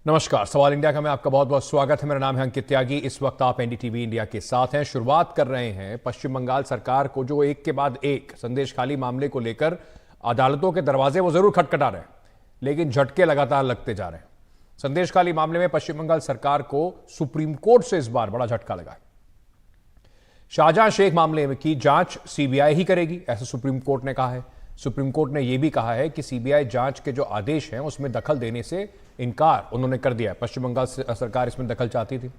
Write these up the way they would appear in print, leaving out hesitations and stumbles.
नमस्कार, सवाल इंडिया का में आपका बहुत बहुत स्वागत है। मेरा नाम है अंकित त्यागी। इस वक्त आप एनडीटीवी इंडिया के साथ हैं। शुरुआत कर रहे हैं पश्चिम बंगाल सरकार को जो एक के बाद एक संदेशखाली मामले को लेकर अदालतों के दरवाजे वो जरूर खटखटा रहे हैं, लेकिन झटके लगातार लगते जा रहे हैं। संदेशखाली मामले में पश्चिम बंगाल सरकार को सुप्रीम कोर्ट से इस बार बड़ा झटका लगा है। शाहजहां शेख मामले में की जांच सीबीआई ही करेगी, ऐसा सुप्रीम कोर्ट ने कहा है। सुप्रीम कोर्ट ने यह भी कहा है कि सीबीआई जांच के जो आदेश हैं उसमें दखल देने से इनकार उन्होंने कर दिया है। पश्चिम बंगाल सरकार इसमें दखल चाहती थी।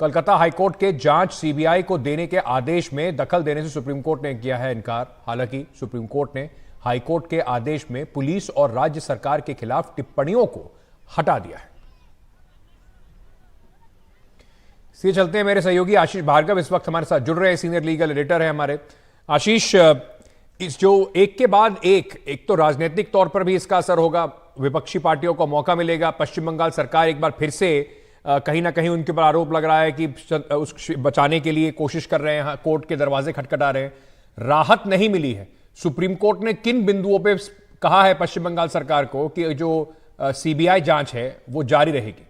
कलकत्ता हाईकोर्ट के जांच सीबीआई को देने के आदेश में दखल देने से सुप्रीम कोर्ट ने किया है इनकार। हालांकि सुप्रीम कोर्ट ने हाईकोर्ट के आदेश में पुलिस और राज्य सरकार के खिलाफ टिप्पणियों को हटा दिया है। इसलिए चलते हैं, मेरे सहयोगी आशीष भार्गव इस वक्त हमारे साथ जुड़ रहे हैं, सीनियर लीगल एडिटर है हमारे। आशीष, इस जो एक के बाद एक तो राजनीतिक तौर पर भी इसका असर होगा, विपक्षी पार्टियों को मौका मिलेगा। पश्चिम बंगाल सरकार एक बार फिर से कहीं ना कहीं उनके ऊपर आरोप लग रहा है कि उस बचाने के लिए कोशिश कर रहे हैं, कोर्ट के दरवाजे खटखटा रहे हैं। राहत नहीं मिली है। सुप्रीम कोर्ट ने किन बिंदुओं पे कहा है पश्चिम बंगाल सरकार को कि जो सीबीआई जांच है वो जारी रहेगी?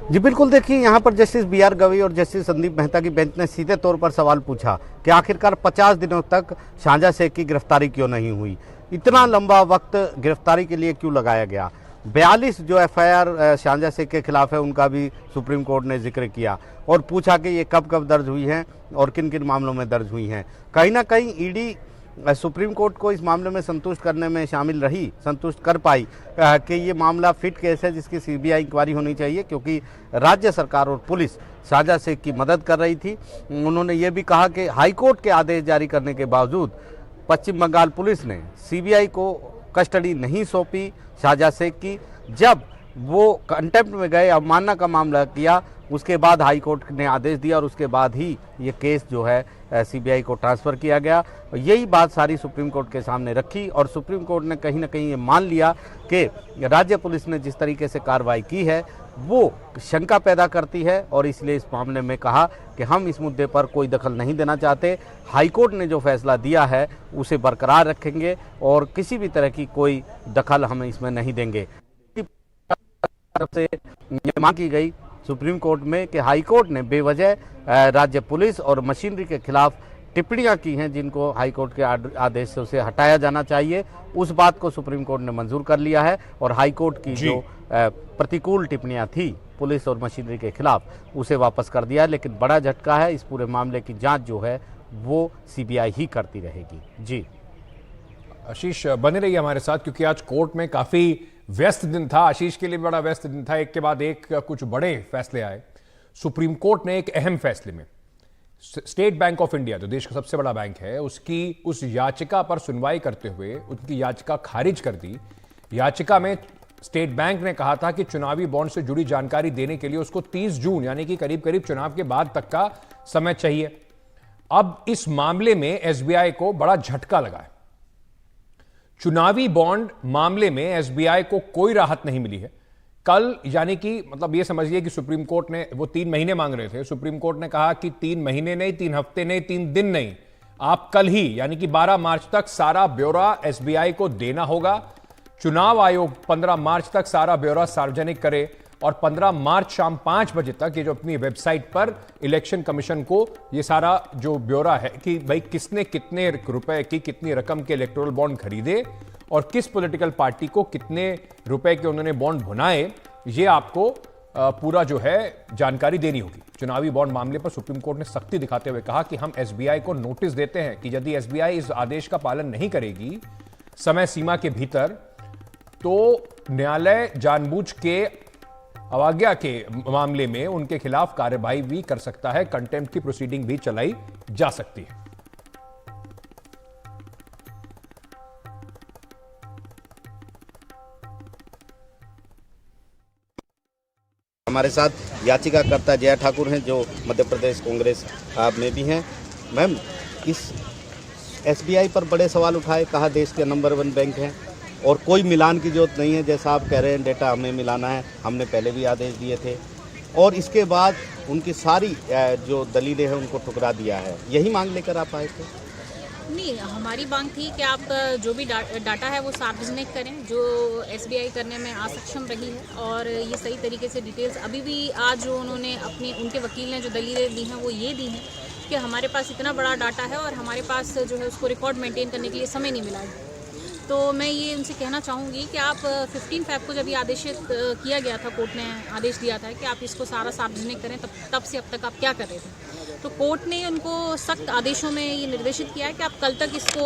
जी बिल्कुल, देखिए यहाँ पर जस्टिस बी.आर. गवई और जस्टिस संदीप मेहता की बेंच ने सीधे तौर पर सवाल पूछा कि आखिरकार 50 दिनों तक शाहजहां शेख की गिरफ्तारी क्यों नहीं हुई, इतना लंबा वक्त गिरफ्तारी के लिए क्यों लगाया गया। 42 जो एफआईआर शाहजहां शेख के खिलाफ है उनका भी सुप्रीम कोर्ट ने जिक्र किया और पूछा कि ये कब कब दर्ज हुई हैं और किन किन मामलों में दर्ज हुई हैं। कहीं ना कहीं ईडी सुप्रीम कोर्ट को इस मामले में संतुष्ट करने में शामिल रही, संतुष्ट कर पाई कि ये मामला फिट केस है जिसकी सीबीआई इंक्वायरी होनी चाहिए, क्योंकि राज्य सरकार और पुलिस शाहजहां शेख की मदद कर रही थी। उन्होंने ये भी कहा कि हाईकोर्ट के आदेश जारी करने के बावजूद पश्चिम बंगाल पुलिस ने सीबीआई को कस्टडी नहीं सौंपी शाहजहां शेख की। जब वो कंटेम्प्ट में गए, अवमानना का मामला किया, उसके बाद हाई कोर्ट ने आदेश दिया और उसके बाद ही ये केस जो है सीबीआई को ट्रांसफ़र किया गया। यही बात सारी सुप्रीम कोर्ट के सामने रखी और सुप्रीम कोर्ट ने कहीं ना कहीं ये मान लिया कि राज्य पुलिस ने जिस तरीके से कार्रवाई की है वो शंका पैदा करती है और इसलिए इस मामले में कहा कि हम इस मुद्दे पर कोई दखल नहीं देना चाहते। हाईकोर्ट ने जो फैसला दिया है उसे बरकरार रखेंगे और किसी भी तरह की कोई दखल हम इसमें नहीं देंगे। तरफ से ये मांग की गई सुप्रीम कोर्ट में कि हाईकोर्ट ने बेवजह राज्य पुलिस और मशीनरी के खिलाफ टिप्पणियां की हैं जिनको हाईकोर्ट के आदेश से उसे हटाया जाना चाहिए। उस बात को सुप्रीम कोर्ट ने मंजूर कर लिया है और हाईकोर्ट की जो प्रतिकूल टिप्पणियां थी पुलिस और मशीनरी के खिलाफ उसे वापस कर दिया। लेकिन बड़ा झटका है, इस पूरे मामले की जांच जो है वो सीबीआई ही करती रहेगी। जी आशीष, बने रहिए हमारे साथ क्योंकि आज कोर्ट में काफी व्यस्त दिन था। आशीष के लिए बड़ा व्यस्त दिन था। एक के बाद एक कुछ बड़े फैसले आए। सुप्रीम कोर्ट ने एक अहम फैसले में स्टेट बैंक ऑफ इंडिया, जो देश का सबसे बड़ा बैंक है, उसकी उस याचिका पर सुनवाई करते हुए उनकी याचिका खारिज कर दी। याचिका में स्टेट बैंक ने कहा था कि चुनावी बॉन्ड से जुड़ी जानकारी देने के लिए उसको 30 जून यानी कि करीब करीब चुनाव के बाद तक का समय चाहिए। अब इस मामले में एसबीआई को बड़ा झटका लगा है। चुनावी बॉन्ड मामले में एसबीआई को कोई राहत नहीं मिली है। कल यानी कि मतलब ये समझिए कि सुप्रीम कोर्ट ने वो 3 महीने मांग रहे थे। सुप्रीम कोर्ट ने कहा कि 3 महीने नहीं, 3 हफ्ते नहीं, 3 दिन नहीं, आप कल ही यानी कि 12 मार्च तक सारा ब्यौरा एसबीआई को देना होगा। चुनाव आयोग 15 मार्च तक सारा ब्यौरा सार्वजनिक करे और 15 मार्च शाम 5 बजे तक ये जो अपनी वेबसाइट पर इलेक्शन कमीशन को ये सारा जो ब्यौरा है कि भाई किसने कितने रुपए की कितनी रकम के इलेक्टोरल बॉन्ड खरीदे और किस पॉलिटिकल पार्टी को कितने रुपए के उन्होंने बॉन्ड भुनाए, ये आपको पूरा जो है जानकारी देनी होगी। चुनावी बॉन्ड मामले पर सुप्रीम कोर्ट ने सख्ती दिखाते हुए कहा कि हम एसबीआई को नोटिस देते हैं कि यदि एसबीआई इस आदेश का पालन नहीं करेगी समय सीमा के भीतर, तो न्यायालय जानबूझ के अवज्ञा के मामले में उनके खिलाफ कार्रवाई भी कर सकता है, कंटेम्प्ट की प्रोसीडिंग भी चलाई जा सकती है। हमारे साथ याचिकाकर्ता जया ठाकुर हैं जो मध्य प्रदेश कांग्रेस में भी हैं। मैम, इस एसबीआई पर बड़े सवाल उठाए, कहा देश के नंबर 1 बैंक है और कोई मिलान की जरूरत नहीं है, जैसा आप कह रहे हैं डेटा हमें मिलाना है, हमने पहले भी आदेश दिए थे और इसके बाद उनकी सारी जो दलीलें हैं उनको ठुकरा दिया है। यही मांग लेकर आप आए थे? नहीं, हमारी मांग थी कि आप जो भी डाटा है वो सार्वजनिक करें, जो एसबीआई करने में असक्षम रही है, और ये सही तरीके से डिटेल्स अभी भी आज जो उन्होंने उनके वकील ने जो दलीलें दी हैं वो ये दी हैं कि हमारे पास इतना बड़ा डाटा है और हमारे पास जो है उसको रिकॉर्ड मेंटेन करने के लिए समय नहीं मिला है। तो मैं ये उनसे कहना चाहूँगी कि आप 15 फ़रवरी को जब ये आदेशित किया गया था, कोर्ट ने आदेश दिया था कि आप इसको सारा सार्वजनिक करें, तब से अब तक आप क्या कर रहे थे? तो कोर्ट ने उनको सख्त आदेशों में ये निर्देशित किया है कि आप कल तक इसको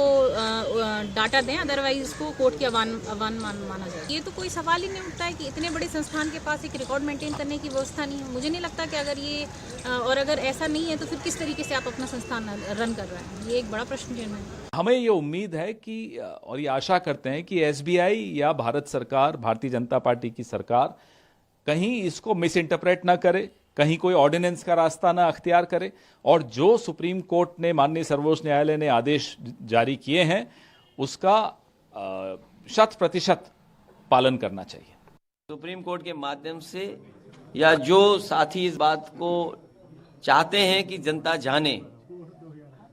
डाटा दें, अदरवाइज इसको कोर्ट की अवान माना जाए। ये तो कोई सवाल ही नहीं उठता है कि इतने बड़े संस्थान के पास एक रिकॉर्ड मेंटेन करने की व्यवस्था नहीं है। मुझे नहीं लगता कि अगर ऐसा नहीं है तो फिर किस तरीके से आप अपना संस्थान रन कर रहे हैं, ये एक बड़ा प्रश्न चिन्ह है। हमें ये उम्मीद है कि और ये आशा करते हैं कि एसबीआई या भारत सरकार, भारतीय जनता पार्टी की सरकार कहीं इसको मिस इंटरप्रेट ना करे, कहीं कोई ऑर्डिनेंस का रास्ता ना अख्तियार करे, और जो सुप्रीम कोर्ट ने, माननीय सर्वोच्च न्यायालय ने आदेश जारी किए हैं उसका 100% पालन करना चाहिए। सुप्रीम कोर्ट के माध्यम से या जो साथी इस बात को चाहते हैं कि जनता जाने,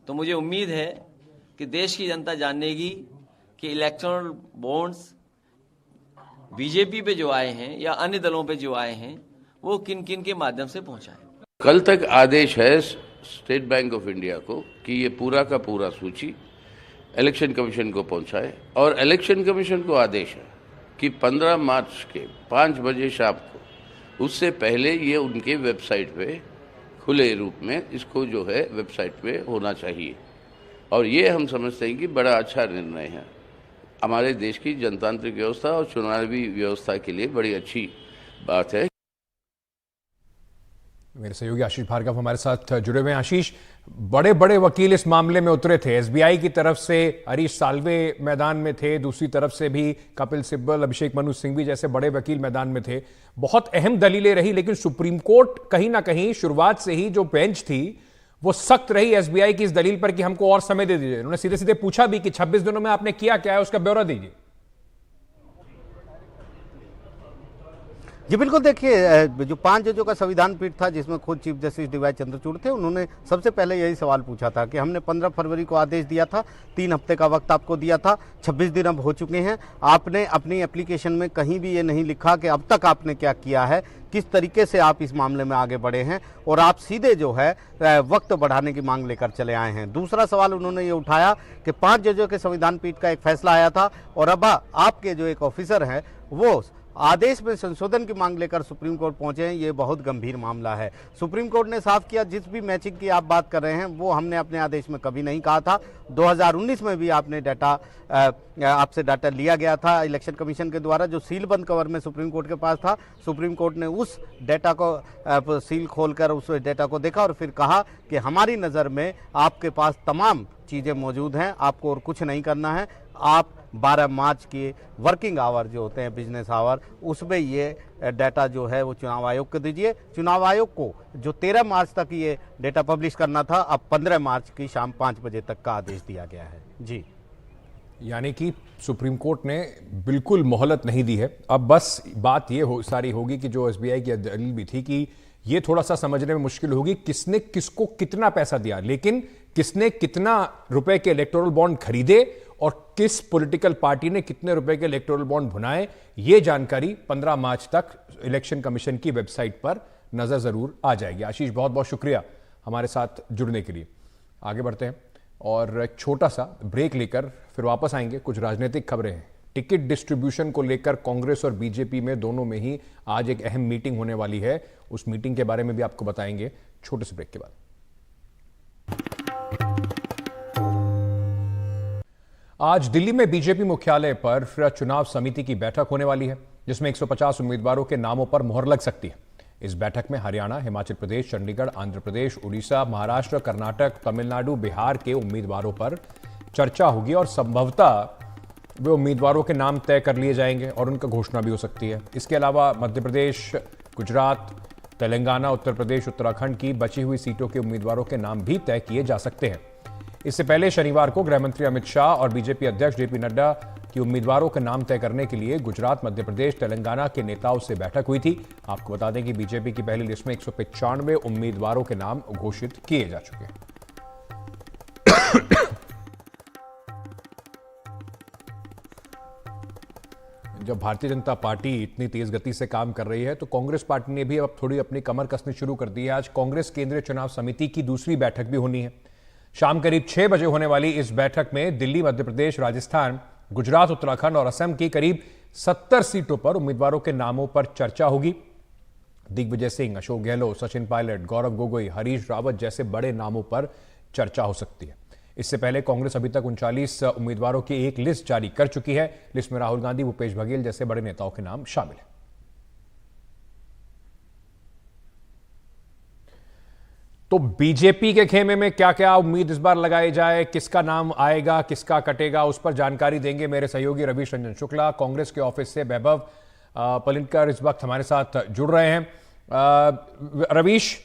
तो मुझे उम्मीद है कि देश की जनता जानेगी कि इलेक्टोरल बॉन्ड्स बीजेपी पे जो आए हैं या अन्य दलों पे जो आए हैं वो किन किन के माध्यम से पहुंचाए। कल तक आदेश है स्टेट बैंक ऑफ इंडिया को कि ये पूरा का पूरा सूची इलेक्शन कमीशन को पहुंचाए, और इलेक्शन कमीशन को आदेश है कि 15 मार्च के 5 बजे शाम को, उससे पहले ये उनके वेबसाइट पे खुले रूप में इसको जो है वेबसाइट पे होना चाहिए। और ये हम समझते हैं कि बड़ा अच्छा निर्णय है, हमारे देश की जनतांत्रिक व्यवस्था और चुनावी व्यवस्था के लिए बड़ी अच्छी बात है। मेरे सहयोगी आशीष भार्गव हमारे साथ जुड़े हुए हैं। आशीष, बड़े बड़े वकील इस मामले में उतरे थे। एसबीआई की तरफ से हरीश साल्वे मैदान में थे, दूसरी तरफ से भी कपिल सिब्बल, अभिषेक मनु सिंघवी जैसे बड़े वकील मैदान में थे। बहुत अहम दलीलें रही, लेकिन सुप्रीम कोर्ट कहीं ना कहीं शुरुआत से ही जो बेंच थी वो सख्त रही एसबीआई की इस दलील पर कि हमको और समय दे दीजिए। उन्होंने सीधे सीधे पूछा भी कि 26 दिनों में आपने किया क्या है, उसका ब्यौरा दीजिए। जी बिल्कुल, देखिए जो 5 जजों का संविधान पीठ था जिसमें खुद चीफ जस्टिस डीवाई चंद्रचूड़ थे, उन्होंने सबसे पहले यही सवाल पूछा था कि हमने 15 फरवरी को आदेश दिया था, 3 हफ्ते का वक्त आपको दिया था, 26 दिन अब हो चुके हैं, आपने अपनी एप्लीकेशन में कहीं भी ये नहीं लिखा कि अब तक आपने क्या किया है, किस तरीके से आप इस मामले में आगे बढ़े हैं, और आप सीधे जो है वक्त बढ़ाने की मांग लेकर चले आए हैं। दूसरा सवाल उन्होंने ये उठाया कि 5 जजों के संविधान पीठ का एक फैसला आया था और अब आपके जो एक ऑफिसर हैं वो आदेश में संशोधन की मांग लेकर सुप्रीम कोर्ट पहुंचे हैं। ये बहुत गंभीर मामला है। सुप्रीम कोर्ट ने साफ किया, जिस भी मैचिंग की आप बात कर रहे हैं वो हमने अपने आदेश में कभी नहीं कहा था। 2019 में भी आपने आपसे डाटा लिया गया था इलेक्शन कमीशन के द्वारा, जो सील बंद कवर में सुप्रीम कोर्ट के पास था। सुप्रीम कोर्ट ने उस डाटा को सील खोलकर उस डाटा को देखा और फिर कहा कि हमारी नज़र में आपके पास तमाम चीज़ें मौजूद हैं, आपको और कुछ नहीं करना है। आप 12 मार्च के वर्किंग आवर जो होते हैं, बिजनेस आवर, उसमें ये डाटा जो है वो चुनाव आयोग को दीजिए। चुनाव आयोग को जो 13 मार्च तक ये डाटा पब्लिश करना था, अब 15 मार्च की शाम 5 बजे तक का आदेश दिया गया है। जी, यानी कि सुप्रीम कोर्ट ने बिल्कुल मोहलत नहीं दी है। अब बस बात ये सारी होगी कि जो एसबीआई की दलील भी थी कि ये थोड़ा सा समझने में मुश्किल होगी किसने किसको कितना पैसा दिया, लेकिन किसने कितना रुपए के इलेक्टोरल बॉन्ड खरीदे और किस पॉलिटिकल पार्टी ने कितने रुपए के इलेक्टोरल बॉन्ड भुनाए, ये जानकारी 15 मार्च तक इलेक्शन कमीशन की वेबसाइट पर नजर जरूर आ जाएगी। आशीष, बहुत बहुत शुक्रिया हमारे साथ जुड़ने के लिए। आगे बढ़ते हैं और एक छोटा सा ब्रेक लेकर फिर वापस आएंगे। कुछ राजनीतिक खबरें हैं। टिकट डिस्ट्रीब्यूशन को लेकर कांग्रेस और बीजेपी में दोनों में ही आज एक अहम मीटिंग होने वाली है। उस मीटिंग के बारे में भी आपको बताएंगे छोटे से ब्रेक के बाद। आज दिल्ली में बीजेपी मुख्यालय पर चुनाव समिति की बैठक होने वाली है, जिसमें 150 उम्मीदवारों के नामों पर मोहर लग सकती है। इस बैठक में हरियाणा, हिमाचल प्रदेश, चंडीगढ़, आंध्र प्रदेश, उड़ीसा, महाराष्ट्र, कर्नाटक, तमिलनाडु, बिहार के उम्मीदवारों पर चर्चा होगी और संभवतः वे उम्मीदवारों के नाम तय कर लिए जाएंगे और उनका घोषणा भी हो सकती है। इसके अलावा मध्य प्रदेश, गुजरात, तेलंगाना, उत्तर प्रदेश, उत्तराखंड की बची हुई सीटों के उम्मीदवारों के नाम भी तय किए जा सकते हैं। इससे पहले शनिवार को गृह मंत्री अमित शाह और बीजेपी अध्यक्ष जेपी नड्डा की उम्मीदवारों के नाम तय करने के लिए गुजरात, मध्य प्रदेश, तेलंगाना के नेताओं से बैठक हुई थी। आपको बता दें कि बीजेपी की पहली लिस्ट में 195 उम्मीदवारों के नाम घोषित किए जा चुके हैं। जब भारतीय जनता पार्टी इतनी तेज गति से काम कर रही है तो कांग्रेस पार्टी ने भी अब थोड़ी अपनी कमर कसनी शुरू कर दी है। आज कांग्रेस केंद्रीय चुनाव समिति की दूसरी बैठक भी होनी है। शाम करीब 6 बजे होने वाली इस बैठक में दिल्ली, मध्य प्रदेश, राजस्थान, गुजरात, उत्तराखंड और असम की करीब 70 सीटों पर उम्मीदवारों के नामों पर चर्चा होगी। दिग्विजय सिंह, अशोक गहलोत, सचिन पायलट, गौरव गोगोई, हरीश रावत जैसे बड़े नामों पर चर्चा हो सकती है। इससे पहले कांग्रेस अभी तक 39 उम्मीदवारों की एक लिस्ट जारी कर चुकी है। लिस्ट में राहुल गांधी, भूपेश बघेल जैसे बड़े नेताओं के नाम शामिल हैं। तो बीजेपी के खेमे में क्या क्या उम्मीद इस बार लगाई जाए, किसका नाम आएगा, किसका कटेगा, उस पर जानकारी देंगे मेरे सहयोगी रवीश रंजन शुक्ला। कांग्रेस के ऑफिस से वैभव पलिनकर इस वक्त हमारे साथ जुड़ रहे हैं। रवीश,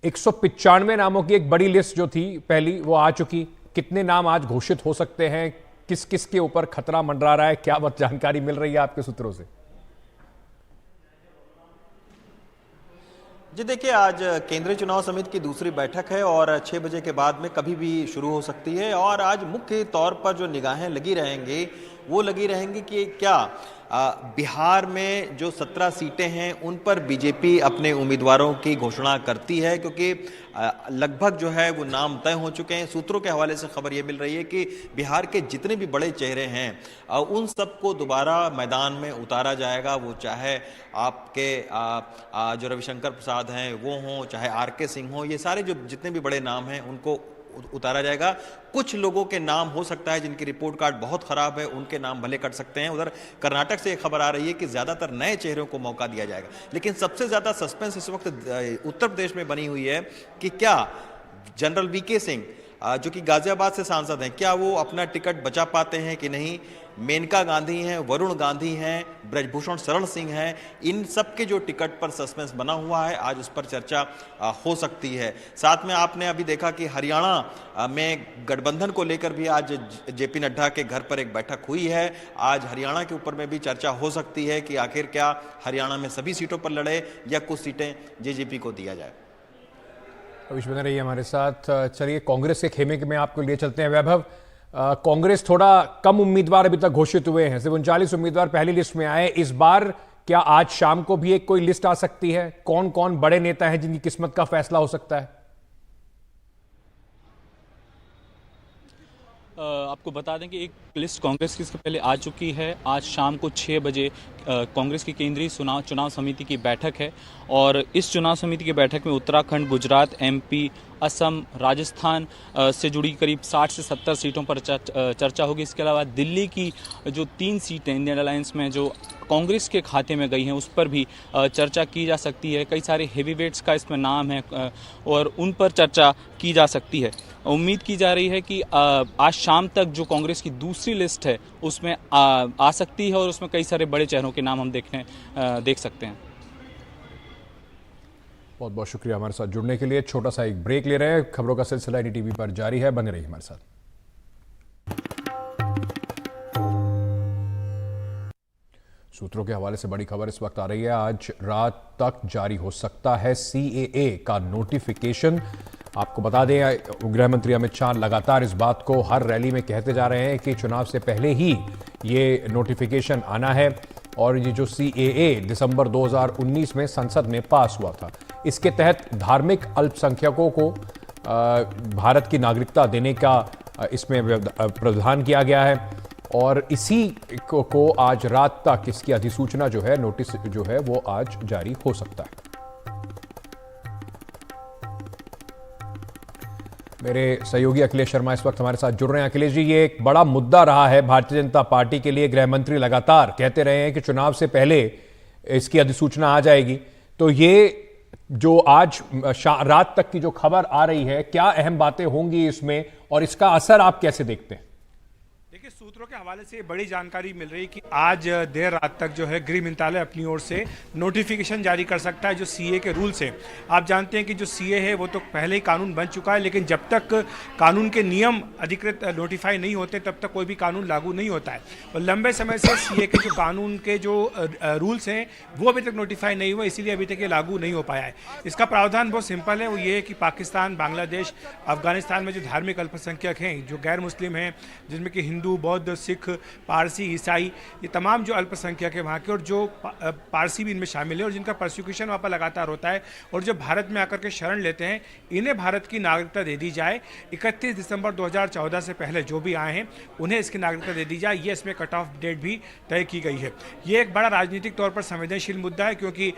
195 नामों की एक बड़ी लिस्ट जो थी पहली, वो आ चुकी। कितने नाम आज घोषित हो सकते हैं? किस किस के ऊपर खतरा मंडरा रहा है? क्या जानकारी मिल रही है आपके सूत्रों से? जी देखिए, आज केंद्रीय चुनाव समिति की दूसरी बैठक है और 6 बजे के बाद में कभी भी शुरू हो सकती है। और आज मुख्य तौर पर जो निगाहें लगी रहेंगी वो लगी रहेंगी कि क्या बिहार में जो 17 सीटें हैं उन पर बीजेपी अपने उम्मीदवारों की घोषणा करती है, क्योंकि लगभग जो है वो नाम तय हो चुके हैं। सूत्रों के हवाले से खबर ये मिल रही है कि बिहार के जितने भी बड़े चेहरे हैं उन सबको दोबारा मैदान में उतारा जाएगा। वो चाहे आपके जो रविशंकर प्रसाद हैं वो हों, चाहे RK सिंह हो, ये सारे जो जितने भी बड़े नाम हैं उनको उतारा जाएगा। कुछ लोगों के नाम हो सकता है जिनकी रिपोर्ट कार्ड बहुत खराब है, उनके नाम भले कट सकते हैं। उधर कर्नाटक से एक खबर आ रही है कि ज्यादातर नए चेहरों को मौका दिया जाएगा। लेकिन सबसे ज्यादा सस्पेंस इस वक्त उत्तर प्रदेश में बनी हुई है कि क्या जनरल VK सिंह जो कि गाजियाबाद से सांसद हैं, क्या वो अपना टिकट बचा पाते हैं कि नहीं। मेनका गांधी हैं, वरुण गांधी हैं, ब्रजभूषण शरण सिंह हैं, इन सब के जो टिकट पर सस्पेंस बना हुआ है, आज उस पर चर्चा हो सकती है। साथ में आपने अभी देखा कि हरियाणा में गठबंधन को लेकर भी आज JP नड्डा के घर पर एक बैठक हुई है। आज हरियाणा के ऊपर में भी चर्चा हो सकती है कि आखिर क्या हरियाणा में सभी सीटों पर लड़े या कुछ सीटें JJP को दिया जाए। रवीश बने रहिए हमारे साथ। चलिए कांग्रेस के खेमे में आपको लिए चलते हैं। वैभव, कांग्रेस थोड़ा कम उम्मीदवार अभी तक घोषित हुए हैं, सिर्फ 39 उम्मीदवार पहली लिस्ट में आए। इस बार क्या आज शाम को भी एक कोई लिस्ट आ सकती है? कौन कौन बड़े नेता हैं जिनकी किस्मत का फैसला हो सकता है? आपको बता दें कि एक लिस्ट कांग्रेस की इसके पहले आ चुकी है। आज शाम को 6 बजे कांग्रेस की केंद्रीय चुनाव समिति की बैठक है और इस चुनाव समिति की बैठक में उत्तराखंड, गुजरात, MP, असम, राजस्थान से जुड़ी करीब 60 से 70 सीटों पर चर्चा होगी। इसके अलावा दिल्ली की जो 3 सीटें इंडियन अलायंस में जो कांग्रेस के खाते में गई हैं उस पर भी चर्चा की जा सकती है। कई सारे हेवीवेट्स का इसमें नाम है और उन पर चर्चा की जा सकती है। उम्मीद की जा रही है कि आज शाम तक जो कांग्रेस की दूसरी लिस्ट है उसमें आ सकती है और उसमें कई सारे बड़े चेहरों के नाम हम देख सकते हैं। बहुत बहुत शुक्रिया हमारे साथ जुड़ने के लिए। छोटा सा एक ब्रेक ले रहे हैं। खबरों का सिलसिला NDTV पर जारी है, बने रहिए हमारे साथ। सूत्रों के हवाले से बड़ी खबर इस वक्त आ रही है। आज रात तक जारी हो सकता है CAA का नोटिफिकेशन। आपको बता दें, गृह मंत्री अमित शाह लगातार इस बात को हर रैली में कहते जा रहे हैं कि चुनाव से पहले ही ये नोटिफिकेशन आना है। और ये जो CAA दिसंबर 2019 में संसद में पास हुआ था, इसके तहत धार्मिक अल्पसंख्यकों को भारत की नागरिकता देने का इसमें प्रावधान किया गया है। और इसी को आज रात तक इसकी अधिसूचना जो है, नोटिस जो है, वो आज जारी हो सकता है। मेरे सहयोगी अखिलेश शर्मा इस वक्त हमारे साथ जुड़ रहे हैं। अखिलेश जी, ये एक बड़ा मुद्दा रहा है भारतीय जनता पार्टी के लिए। गृह मंत्री लगातार कहते रहे हैं कि चुनाव से पहले इसकी अधिसूचना आ जाएगी। तो ये जो आज रात तक की जो खबर आ रही है, क्या अहम बातें होंगी इसमें और इसका असर आप कैसे देखते हैं? देखिए, सूत्रों के हवाले से बड़ी जानकारी मिल रही है कि आज देर रात तक जो है गृह मंत्रालय अपनी ओर से नोटिफिकेशन जारी कर सकता है जो CAA के रूल्स हैं। आप जानते हैं कि जो CAA है वो तो पहले ही कानून बन चुका है, लेकिन जब तक कानून के नियम अधिकृत नोटिफाई नहीं होते तब तक कोई भी कानून लागू नहीं होता है। और लंबे समय से CAA के जो कानून के जो रूल्स हैं वो अभी तक नोटिफाई नहीं हुए, इसीलिए अभी तक ये लागू नहीं हो पाया है। इसका प्रावधान बहुत सिंपल है, वो ये है कि पाकिस्तान, बांग्लादेश, अफगानिस्तान में जो धार्मिक अल्पसंख्यक हैं, जो गैर मुस्लिम हैं, जिसमें कि हिंदू, हिंदू, बौद्ध, सिख, पारसी, ईसाई, ये तमाम जो अल्पसंख्यक है वहाँ के, और जो पारसी भी इनमें शामिल है और जिनका प्रोसिक्यूशन वहाँ पर लगातार होता है और जो भारत में आकर के शरण लेते हैं, इन्हें भारत की नागरिकता दे दी जाए। 31 दिसंबर 2014 से पहले जो भी आए हैं उन्हें इसकी नागरिकता दे दी जाए, ये इसमें कट ऑफ डेट भी तय की गई है। ये एक बड़ा राजनीतिक तौर पर संवेदनशील मुद्दा है, क्योंकि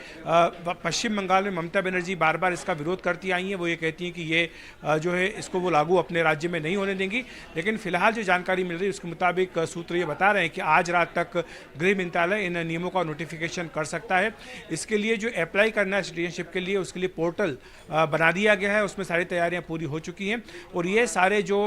पश्चिम बंगाल में ममता बनर्जी बार बार इसका विरोध करती आई हैं। वो ये कहती हैं कि ये जो है इसको वो लागू अपने राज्य में नहीं होने देंगी, लेकिन फिलहाल जो जानकारी मिल रही है उसके मुताबिक सूत्र ये बता रहे हैं कि आज रात तक गृह मंत्रालय इन नियमों का नोटिफिकेशन कर सकता है। इसके लिए जो अप्लाई करना है सिटीजनशिप के लिए, उसके लिए पोर्टल बना दिया गया है, उसमें सारी तैयारियां पूरी हो चुकी हैं और ये सारे जो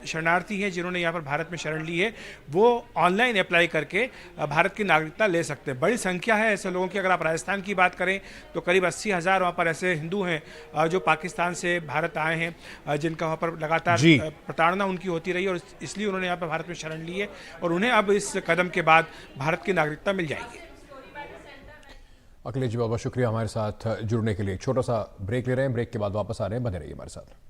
शरणार्थी हैं जिन्होंने यहाँ पर भारत में शरण ली है वो ऑनलाइन अप्लाई करके भारत की नागरिकता ले सकते हैं। बड़ी संख्या है ऐसे लोगों की। अगर आप राजस्थान की बात करें तो करीब 80,000 वहाँ पर ऐसे हिंदू हैं जो पाकिस्तान से भारत आए हैं, जिनका वहाँ पर लगातार प्रताड़ना उनकी होती रही और इसलिए उन्होंने यहाँ पर भारत में शरण ली है और उन्हें अब इस कदम के बाद भारत की नागरिकता मिल जाएगी। अखिलेश जी, बहुत बहुत शुक्रिया हमारे साथ जुड़ने के लिए। एक छोटा सा ब्रेक ले रहे हैं, ब्रेक के बाद वापस आ रहे हैं, बने रहिए हमारे साथ।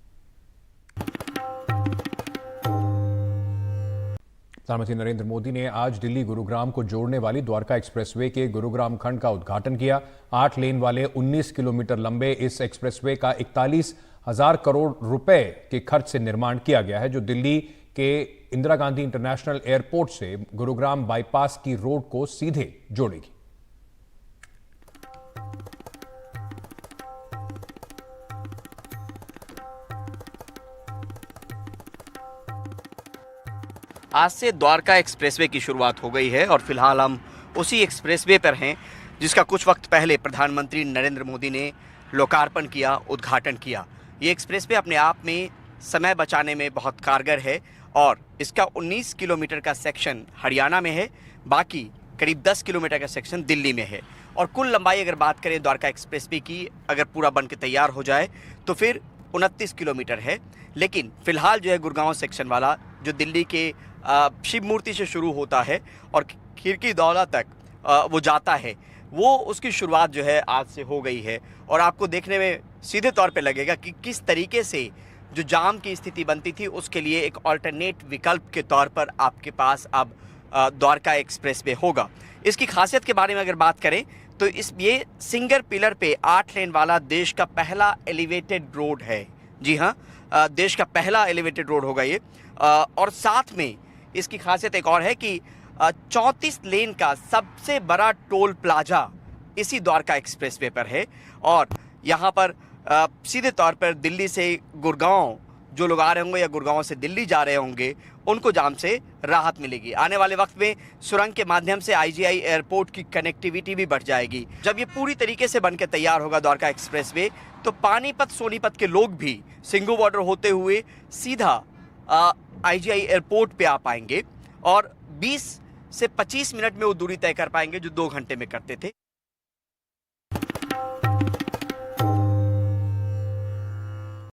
प्रधानमंत्री नरेंद्र मोदी ने आज दिल्ली गुरुग्राम को जोड़ने वाली द्वारका एक्सप्रेसवे के गुरुग्राम खंड का उद्घाटन किया। 8 लेन वाले 19 किलोमीटर लंबे इस एक्सप्रेसवे का 41,000 करोड़ रुपए के खर्च से निर्माण किया गया है, जो दिल्ली के इंदिरा गांधी इंटरनेशनल एयरपोर्ट से गुरुग्राम बाईपास की रोड को सीधे जोड़ेगी। आज से द्वारका एक्सप्रेसवे की शुरुआत हो गई है और फिलहाल हम उसी एक्सप्रेसवे पर हैं जिसका कुछ वक्त पहले प्रधानमंत्री नरेंद्र मोदी ने लोकार्पण किया, उद्घाटन किया। ये एक्सप्रेसवे अपने आप में समय बचाने में बहुत कारगर है और इसका 19 किलोमीटर का सेक्शन हरियाणा में है, बाकी करीब 10 किलोमीटर का सेक्शन दिल्ली में है और कुल लंबाई अगर बात करें द्वारका एक्सप्रेसवे की, अगर पूरा बन के तैयार हो जाए तो फिर 29 किलोमीटर है। लेकिन फिलहाल जो है गुड़गांव सेक्शन वाला, जो दिल्ली के शिव मूर्ति से शुरू होता है और खिड़की दौला तक वो जाता है, वो उसकी शुरुआत जो है आज से हो गई है और आपको देखने में सीधे तौर पे लगेगा कि किस तरीके से जो जाम की स्थिति बनती थी उसके लिए एक अल्टरनेट विकल्प के तौर पर आपके पास अब द्वारका एक्सप्रेसवे होगा। इसकी खासियत के बारे में अगर बात करें तो ये सिंगल पिलर पे 8 लेन वाला देश का पहला एलिवेटेड रोड है। जी हाँ, देश का पहला एलिवेटेड रोड होगा ये। और साथ में इसकी खासियत एक और है कि 34 लेन का सबसे बड़ा टोल प्लाजा इसी द्वारका एक्सप्रेसवे पर है और यहाँ पर सीधे तौर पर दिल्ली से गुड़गांव जो लोग आ रहे होंगे या गुड़गांव से दिल्ली जा रहे होंगे उनको जाम से राहत मिलेगी। आने वाले वक्त में सुरंग के माध्यम से आईजीआई एयरपोर्ट की कनेक्टिविटी भी बढ़ जाएगी। जब ये पूरी तरीके से बनकर तैयार होगा द्वारका एक्सप्रेसवे तो पानीपत सोनीपत के लोग भी सिंघू बॉर्डर होते हुए सीधा आईजीआई एयरपोर्ट पे आ पाएंगे और 20 से 25 मिनट में वो दूरी तय कर पाएंगे जो 2 घंटे में करते थे।